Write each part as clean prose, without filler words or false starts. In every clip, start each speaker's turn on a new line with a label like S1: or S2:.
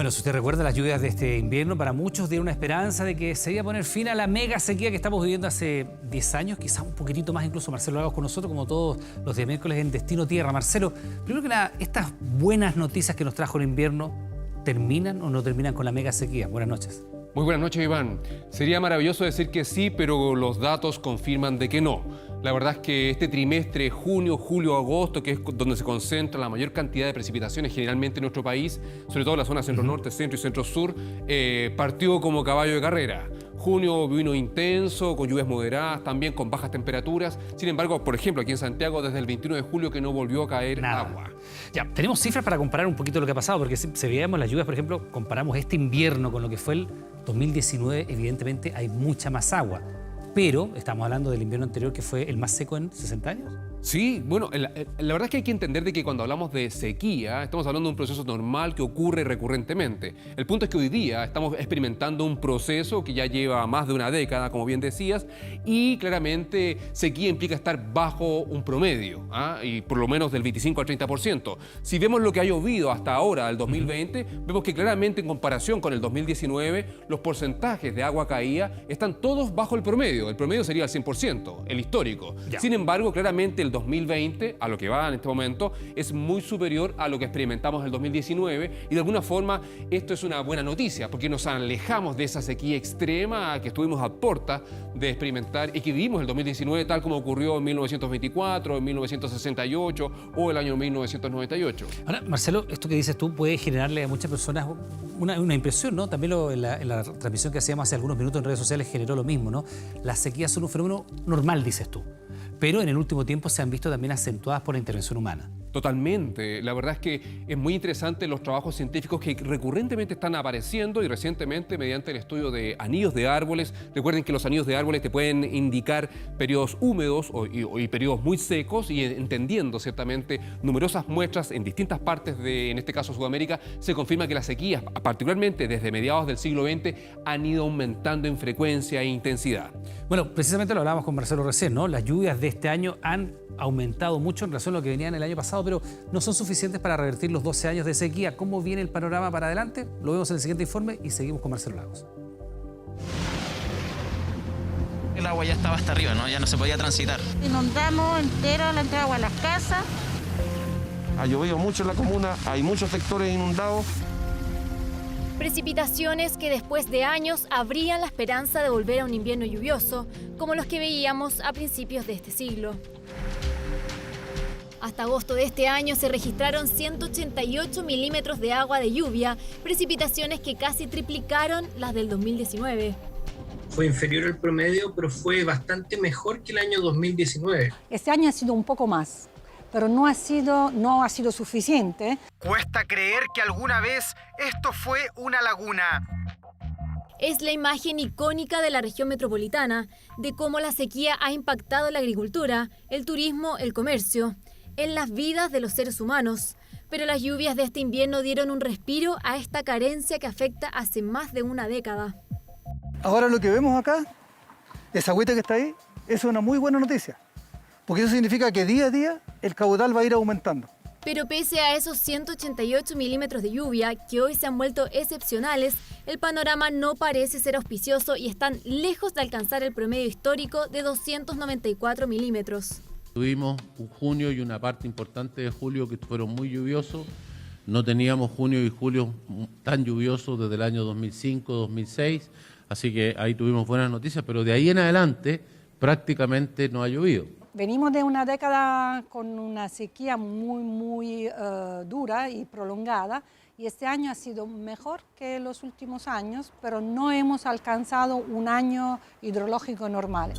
S1: Bueno, si usted recuerda las lluvias de este invierno, para muchos dieron una esperanza de que se iba a poner fin a la mega sequía que estamos viviendo hace 10 años, quizás un poquitito más incluso. Marcelo Lagos con nosotros, como todos los días miércoles en Destino Tierra. Marcelo, primero que nada, estas buenas noticias que nos trajo el invierno, ¿terminan o no terminan con la mega sequía? Buenas noches.
S2: Muy buenas noches, Iván. Sería maravilloso decir que sí, pero los datos confirman de que no. La verdad es que este trimestre, junio, julio, agosto, que es donde se concentra la mayor cantidad de precipitaciones generalmente en nuestro país, sobre todo en la zona centro-norte, centro y centro-sur, partió como caballo de carrera. Junio vino intenso, con lluvias moderadas, también con bajas temperaturas. Sin embargo, por ejemplo, aquí en Santiago, desde el 21 de julio que no volvió a caer agua.
S1: Ya, tenemos cifras para comparar un poquito lo que ha pasado, porque si veíamos las lluvias, por ejemplo, comparamos este invierno con lo que fue el 2019, evidentemente hay mucha más agua. Pero estamos hablando del invierno anterior, que fue el más seco en 60 años.
S2: Sí, bueno, la verdad es que hay que entender de que cuando hablamos de sequía, estamos hablando de un proceso normal que ocurre recurrentemente. El punto es que hoy día estamos experimentando un proceso que ya lleva más de una década, como bien decías, y claramente sequía implica estar bajo un promedio, y por lo menos del 25 al 30%. Si vemos lo que ha llovido hasta ahora, el 2020, vemos que claramente en comparación con el 2019, los porcentajes de agua caída están todos bajo el promedio. El promedio sería el 100%, el histórico. Ya. Sin embargo, claramente el 2020, a lo que va en este momento, es muy superior a lo que experimentamos en el 2019 y de alguna forma esto es una buena noticia porque nos alejamos de esa sequía extrema que estuvimos a puerta de experimentar y que vivimos en el 2019 tal como ocurrió en 1924, en 1968 o el año 1998.
S1: Ahora, Marcelo, esto que dices tú puede generarle a muchas personas una impresión, ¿no? También en la transmisión que hacíamos hace algunos minutos en redes sociales generó lo mismo, ¿no? Las sequías son un fenómeno normal, dices tú, pero en el último tiempo se han visto también acentuadas por la intervención humana.
S2: Totalmente. La verdad es que es muy interesante los trabajos científicos que recurrentemente están apareciendo y recientemente mediante el estudio de anillos de árboles. Recuerden que los anillos de árboles te pueden indicar periodos húmedos y periodos muy secos y entendiendo ciertamente numerosas muestras en distintas partes de, en este caso, Sudamérica, se confirma que las sequías, particularmente desde mediados del siglo XX, han ido aumentando en frecuencia e intensidad.
S1: Bueno, precisamente lo hablábamos con Marcelo recién, ¿no? Las lluvias de este año han aumentado mucho en relación a lo que venían el año pasado, pero no son suficientes para revertir los 12 años de sequía. ¿Cómo viene el panorama para adelante? Lo vemos en el siguiente informe y seguimos con Marcelo Lagos.
S3: El agua ya estaba hasta arriba, ¿no? Ya no se podía transitar.
S4: Inundamos entero la entrada a las casas.
S5: Ha llovido mucho en la comuna, hay muchos sectores inundados.
S6: Precipitaciones que después de años abrían la esperanza de volver a un invierno lluvioso, como los que veíamos a principios de este siglo. Hasta agosto de este año se registraron 188 milímetros de agua de lluvia, precipitaciones que casi triplicaron las del 2019.
S7: Fue inferior al promedio, pero fue bastante mejor que el año 2019.
S8: Este año ha sido un poco más, pero no ha sido suficiente.
S9: Cuesta creer que alguna vez esto fue una laguna.
S6: Es la imagen icónica de la región metropolitana, de cómo la sequía ha impactado la agricultura, el turismo, el comercio, en las vidas de los seres humanos. Pero las lluvias de este invierno dieron un respiro a esta carencia que afecta hace más de una década.
S10: Ahora lo que vemos acá, esa agüita que está ahí, es una muy buena noticia, porque eso significa que día a día el caudal va a ir aumentando.
S6: Pero pese a esos 188 milímetros de lluvia, que hoy se han vuelto excepcionales, el panorama no parece ser auspicioso y están lejos de alcanzar el promedio histórico de 294 milímetros.
S11: Tuvimos un junio y una parte importante de julio que fueron muy lluviosos. No teníamos junio y julio tan lluviosos desde el año 2005, 2006, así que ahí tuvimos buenas noticias, pero de ahí en adelante prácticamente no ha llovido.
S8: Venimos de una década con una sequía muy dura y prolongada, y este año ha sido mejor que los últimos años, pero no hemos alcanzado un año hidrológico normal.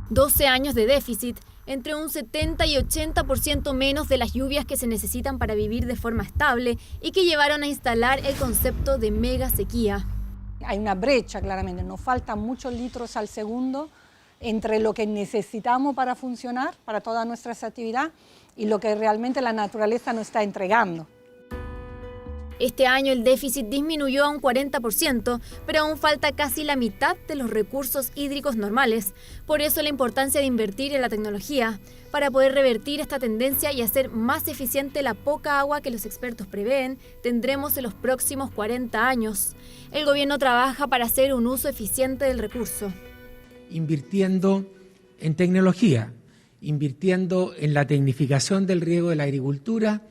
S6: 12 años de déficit, entre un 70 y 80% menos de las lluvias que se necesitan para vivir de forma estable y que llevaron a instalar el concepto de mega sequía.
S8: Hay una brecha, claramente, nos faltan muchos litros al segundo entre lo que necesitamos para funcionar, para toda nuestra actividad, y lo que realmente la naturaleza nos está entregando.
S6: Este año el déficit disminuyó a un 40%, pero aún falta casi la mitad de los recursos hídricos normales. Por eso la importancia de invertir en la tecnología, para poder revertir esta tendencia y hacer más eficiente la poca agua que los expertos prevén, tendremos en los próximos 40 años. El gobierno trabaja para hacer un uso eficiente del recurso.
S12: Invirtiendo en tecnología, invirtiendo en la tecnificación del riego de la agricultura,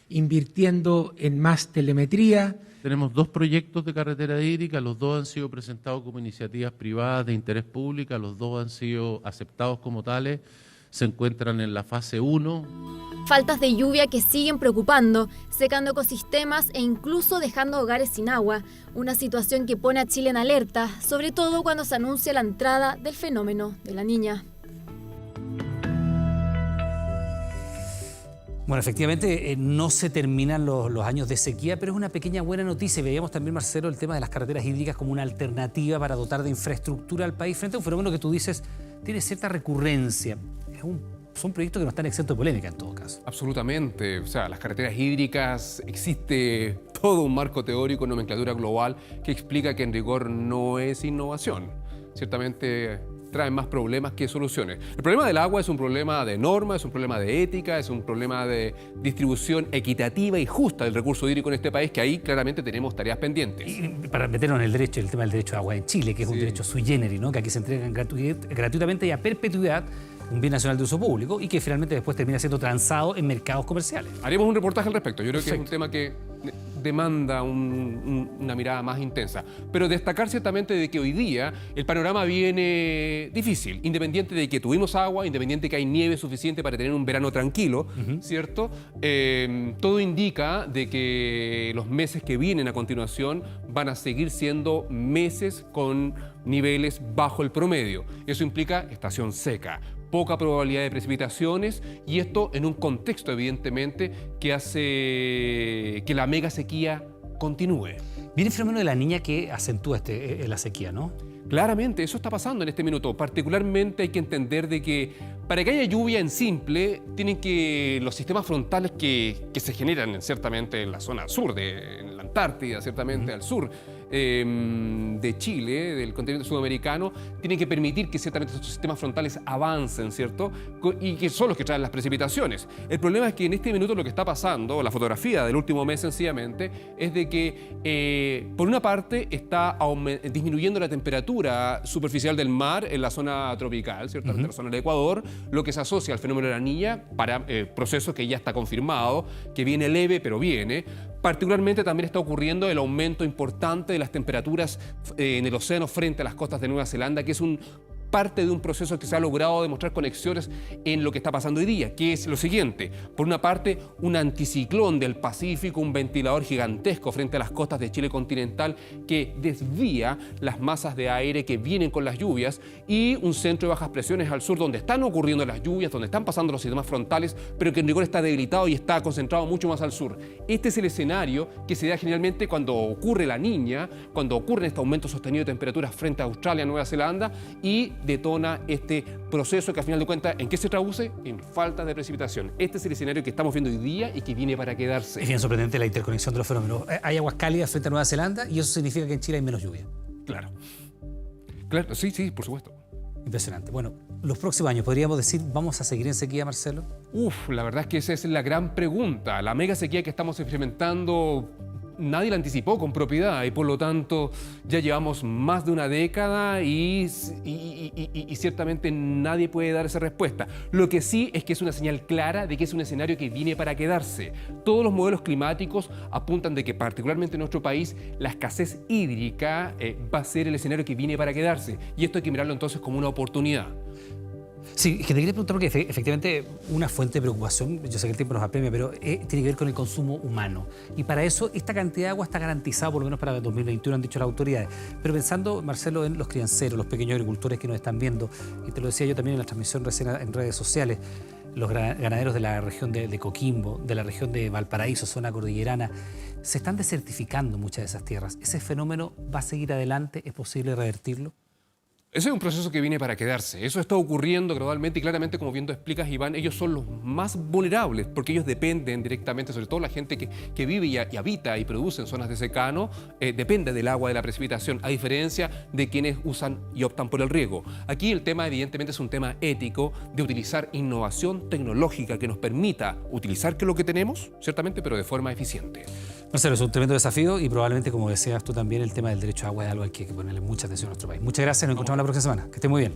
S12: invirtiendo en más telemetría.
S11: Tenemos 2 proyectos de carretera hídrica, los 2 han sido presentados como iniciativas privadas de interés público, los 2 han sido aceptados como tales, se encuentran en la fase 1.
S6: Faltas de lluvia que siguen preocupando, secando ecosistemas e incluso dejando hogares sin agua, una situación que pone a Chile en alerta, sobre todo cuando se anuncia la entrada del fenómeno de la Niña.
S1: Bueno, efectivamente no se terminan los años de sequía, pero es una pequeña buena noticia. Veíamos también, Marcelo, el tema de las carreteras hídricas como una alternativa para dotar de infraestructura al país frente a un fenómeno que tú dices tiene cierta recurrencia. Son proyectos que no están exentos de polémica en todo caso.
S2: Absolutamente. O sea, las carreteras hídricas, existe todo un marco teórico, nomenclatura global, que explica que en rigor no es innovación. Ciertamente traen más problemas que soluciones. El problema del agua es un problema de norma, es un problema de ética, es un problema de distribución equitativa y justa del recurso hídrico en este país, que ahí claramente tenemos tareas pendientes.
S1: Y para meternos en el tema del derecho a agua en Chile, que es un derecho sui generis, ¿no? Que aquí se entregan gratuitamente y a perpetuidad un bien nacional de uso público y que finalmente después termina siendo transado en mercados comerciales.
S2: Haremos un reportaje al respecto. Yo creo que es un tema que demanda una mirada más intensa. Pero destacar ciertamente de que hoy día el panorama viene difícil, independiente de que tuvimos agua, independiente de que hay nieve suficiente para tener un verano tranquilo, ¿cierto? Todo indica de que los meses que vienen a continuación van a seguir siendo meses con niveles bajo el promedio. Eso implica estación seca, poca probabilidad de precipitaciones y esto en un contexto evidentemente que hace que la mega sequía continúe.
S1: Viene el fenómeno de la Niña que acentúa la sequía, ¿no?
S2: Claramente, eso está pasando en este minuto. Particularmente hay que entender de que para que haya lluvia en simple, tienen que los sistemas frontales que se generan ciertamente en la zona sur, en la Antártida, ciertamente al sur de Chile, del continente sudamericano, tienen que permitir que ciertamente estos sistemas frontales avancen, ¿cierto? Y que son los que traen las precipitaciones. El problema es que en este minuto lo que está pasando, la fotografía del último mes sencillamente, es de que por una parte está disminuyendo la temperatura superficial del mar en la zona tropical, ¿cierto? En la zona del Ecuador, lo que se asocia al fenómeno de la Niña para procesos que ya está confirmado, que viene leve pero viene. Particularmente también está ocurriendo el aumento importante de las temperaturas en el océano frente a las costas de Nueva Zelanda, que es parte de un proceso que se ha logrado demostrar conexiones en lo que está pasando hoy día, que es lo siguiente. Por una parte, un anticiclón del Pacífico, un ventilador gigantesco frente a las costas de Chile continental que desvía las masas de aire que vienen con las lluvias y un centro de bajas presiones al sur donde están ocurriendo las lluvias, donde están pasando los sistemas frontales, pero que en rigor está debilitado y está concentrado mucho más al sur. Este es el escenario que se da generalmente cuando ocurre la Niña, cuando ocurre este aumento sostenido de temperaturas frente a Australia, Nueva Zelanda y detona este proceso que al final de cuentas, ¿en qué se traduce? En falta de precipitación. Este es el escenario que estamos viendo hoy día y que viene para quedarse.
S1: Es bien sorprendente la interconexión de los fenómenos. Hay aguas cálidas frente a Nueva Zelanda y eso significa que en Chile hay menos lluvia.
S2: Claro. Claro, sí, por supuesto.
S1: Impresionante. Bueno, los próximos años, ¿podríamos decir, vamos a seguir en sequía, Marcelo?
S2: La verdad es que esa es la gran pregunta. La mega sequía que estamos experimentando, nadie la anticipó con propiedad y por lo tanto ya llevamos más de una década y ciertamente nadie puede dar esa respuesta. Lo que sí es que es una señal clara de que es un escenario que viene para quedarse. Todos los modelos climáticos apuntan de que particularmente en nuestro país la escasez hídrica va a ser el escenario que viene para quedarse y esto hay que mirarlo entonces como una oportunidad.
S1: Sí, que te quería preguntar porque efectivamente una fuente de preocupación, yo sé que el tiempo nos apremia, pero tiene que ver con el consumo humano. Y para eso esta cantidad de agua está garantizada por lo menos para el 2021, han dicho las autoridades. Pero pensando, Marcelo, en los crianceros, los pequeños agricultores que nos están viendo, y te lo decía yo también en la transmisión recién en redes sociales, los ganaderos de la región de Coquimbo, de la región de Valparaíso, zona cordillerana, se están desertificando muchas de esas tierras. ¿Ese fenómeno va a seguir adelante? ¿Es posible revertirlo?
S2: Ese es un proceso que viene para quedarse. Eso está ocurriendo gradualmente y claramente, como bien tú explicas, Iván, ellos son los más vulnerables porque ellos dependen directamente, sobre todo la gente que vive y habita y produce en zonas de secano, depende del agua, de la precipitación, a diferencia de quienes usan y optan por el riego. Aquí el tema evidentemente es un tema ético de utilizar innovación tecnológica que nos permita utilizar lo que tenemos, ciertamente, pero de forma eficiente.
S1: Marcelo, es un tremendo desafío y probablemente, como decías tú también, el tema del derecho a agua es algo al que hay que ponerle mucha atención a nuestro país. Muchas gracias, nos encontramos la próxima semana. Que esté muy bien.